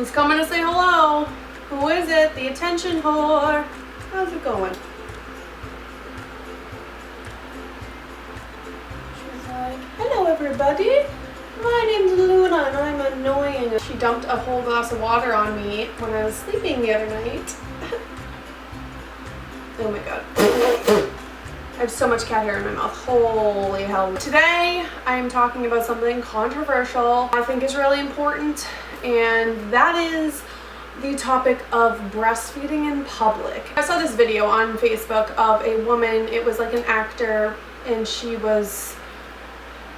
Someone's coming to say hello. Who is it? The attention whore. How's it going? She's like, hello everybody. My name's Luna and I'm annoying. She dumped a whole glass of water on me when I was sleeping the other night. Oh my god. I have so much cat hair in my mouth. Holy hell. Today I'm talking about something controversial I think is really important, and that is the topic of breastfeeding in public. I saw this video on Facebook of a woman, it was like an actor, and she was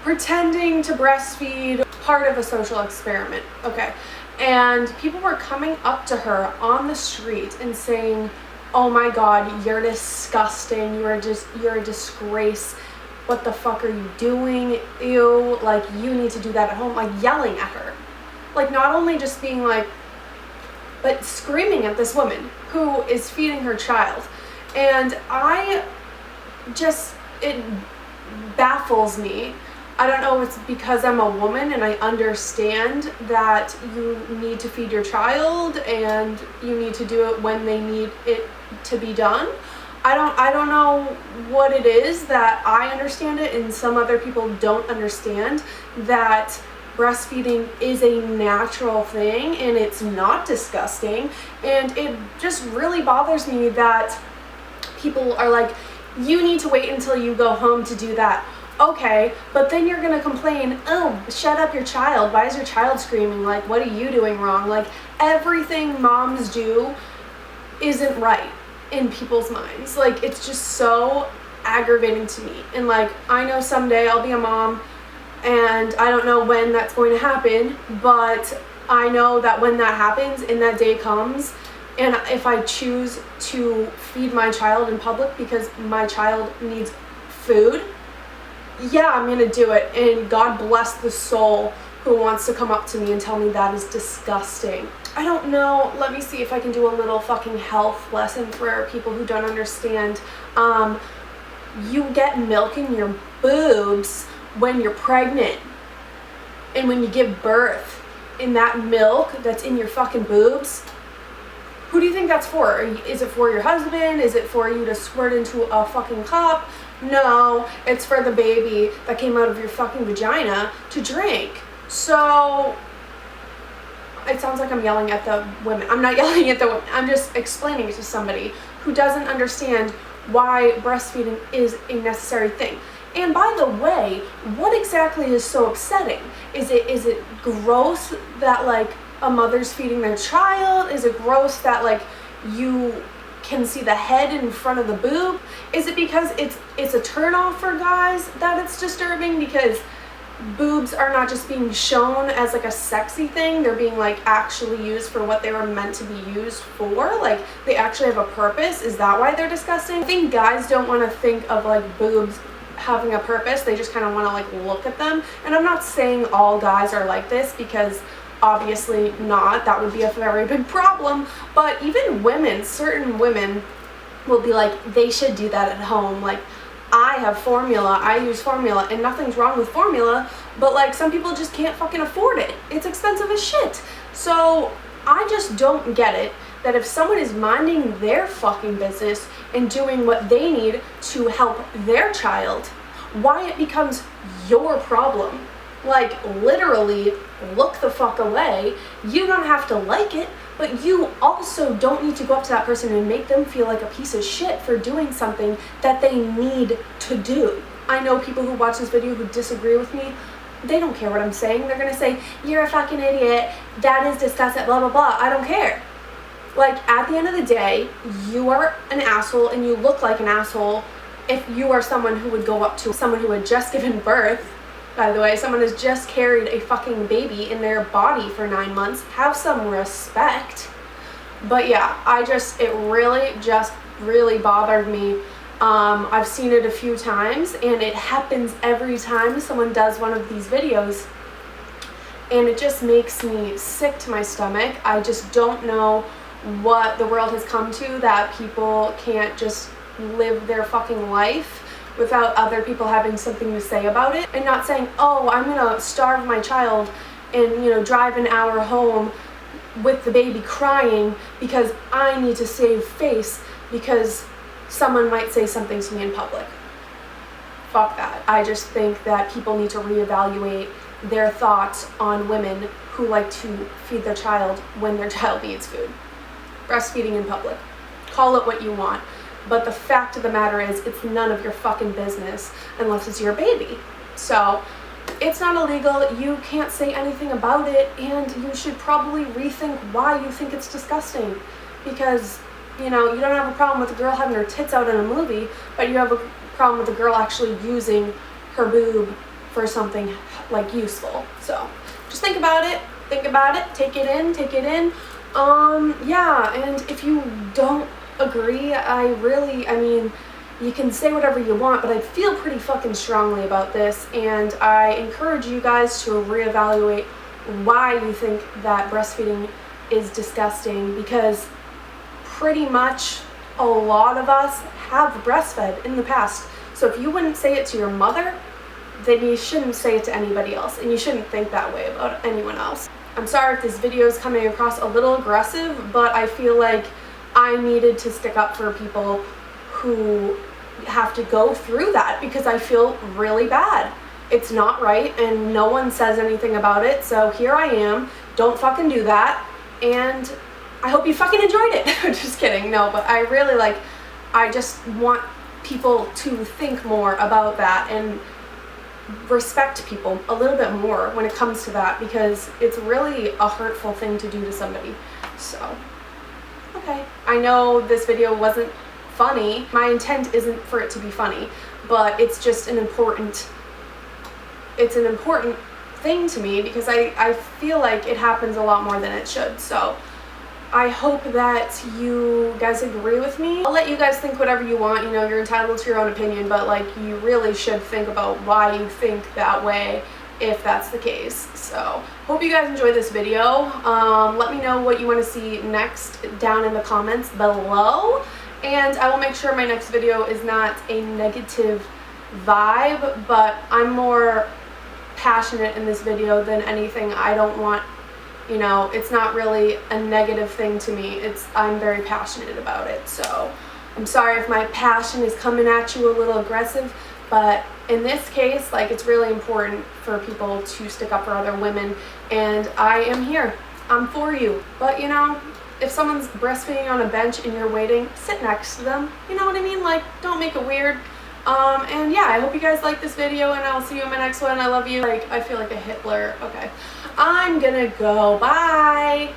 pretending to breastfeed, part of a social experiment, okay? And people were coming up to her on the street and saying, oh my god, you're disgusting, you're a disgrace, what the fuck are you doing, ew, like you need to do that at home, like yelling at her. Like not only just being like, but screaming at this woman who is feeding her child. And it baffles me. I don't know if it's because I'm a woman and I understand that you need to feed your child and you need to do it when they need it to be done. I don't know what it is that I understand it and some other people don't understand, that breastfeeding is a natural thing and it's not disgusting. And it just really bothers me that people are like, you need to wait until you go home to do that. Okay, but then you're gonna complain, oh, shut up your child, why is your child screaming, like what are you doing wrong? Like everything moms do isn't right in people's minds. Like it's just so aggravating to me. And like I know someday I'll be a mom and I don't know when that's going to happen, but I know that when that happens and that day comes, and if I choose to feed my child in public because my child needs food, yeah, I'm gonna do it, and God bless the soul who wants to come up to me and tell me that is disgusting. I don't know, let me see if I can do a little fucking health lesson for people who don't understand. You get milk in your boobs when you're pregnant and when you give birth, in that milk that's in your fucking boobs. Who do you think that's for? Is it for your husband? Is it for you to squirt into a fucking cup? No, it's for the baby that came out of your fucking vagina to drink. So it sounds like I'm yelling at the women. I'm not yelling at the women. I'm just explaining it to somebody who doesn't understand why breastfeeding is a necessary thing. And by the way, what exactly is so upsetting? Is it gross that like a mother's feeding their child? Is it gross that like you can see the head in front of the boob? Is it because it's a turn off for guys that it's disturbing? Because boobs are not just being shown as like a sexy thing, they're being like actually used for what they were meant to be used for. Like they actually have a purpose. Is that why they're disgusting? I think guys don't want to think of like boobs having a purpose. They just kind of want to like look at them. And I'm not saying all guys are like this, because obviously not, that would be a very big problem, but even women, certain women will be like, they should do that at home. Like I have formula, I use formula, and nothing's wrong with formula, but like some people just can't fucking afford it. It's expensive as shit. So I just don't get it that if someone is minding their fucking business and doing what they need to help their child, why it becomes your problem. Like literally look the fuck away. You don't have to like it, but you also don't need to go up to that person and make them feel like a piece of shit for doing something that they need to do. I know people who watch this video who disagree with me. They don't care what I'm saying. They're gonna say, you're a fucking idiot, that is disgusting, blah blah blah. I don't care. Like at the end of the day, you are an asshole and you look like an asshole if you are someone who would go up to someone who had just given birth. By the way, someone has just carried a fucking baby in their body for 9 months. Have some respect. But yeah, it really bothered me. I've seen it a few times, and it happens every time someone does one of these videos. And it just makes me sick to my stomach. I just don't know what the world has come to, that people can't just live their fucking life without other people having something to say about it, and not saying, oh, I'm gonna starve my child and drive an hour home with the baby crying because I need to save face because someone might say something to me in public. Fuck that. I just think that people need to reevaluate their thoughts on women who like to feed their child when their child needs food. Breastfeeding in public. Call it what you want. But the fact of the matter is, it's none of your fucking business unless it's your baby. So, it's not illegal, you can't say anything about it, and you should probably rethink why you think it's disgusting. Because, you know, you don't have a problem with a girl having her tits out in a movie, but you have a problem with a girl actually using her boob for something, like, useful. So, just think about it, take it in. Yeah, and if you don't agree, I mean, you can say whatever you want, but I feel pretty fucking strongly about this, and I encourage you guys to reevaluate why you think that breastfeeding is disgusting, because pretty much a lot of us have breastfed in the past. So if you wouldn't say it to your mother, then you shouldn't say it to anybody else, and you shouldn't think that way about anyone else. I'm sorry if this video is coming across a little aggressive, but I feel like I needed to stick up for people who have to go through that, because I feel really bad. It's not right, and no one says anything about it, so here I am. Don't fucking do that, and I hope you fucking enjoyed it. Just kidding, no, but I really I just want people to think more about that and respect people a little bit more when it comes to that, because it's really a hurtful thing to do to somebody. So, okay. I know this video wasn't funny. My intent isn't for it to be funny, but it's just an important thing to me, because I feel like it happens a lot more than it should. So I hope that you guys agree with me. I'll let you guys think whatever you want, you know, you're entitled to your own opinion, but like, you really should think about why you think that way if that's the case. So hope you guys enjoyed this video. Let me know what you want to see next down in the comments below, and I will make sure my next video is not a negative vibe, but I'm more passionate in this video than anything. I don't want, you know, it's not really a negative thing to me. I'm very passionate about it. So I'm sorry if my passion is coming at you a little aggressive, but in this case, like, it's really important for people to stick up for other women, and I am here. I'm for you. But, you know, if someone's breastfeeding on a bench and you're waiting, sit next to them. You know what I mean? Like, don't make it weird. And yeah, I hope you guys like this video, and I'll see you in my next one. I love you. Like, I feel like a Hitler. Okay. I'm gonna go. Bye.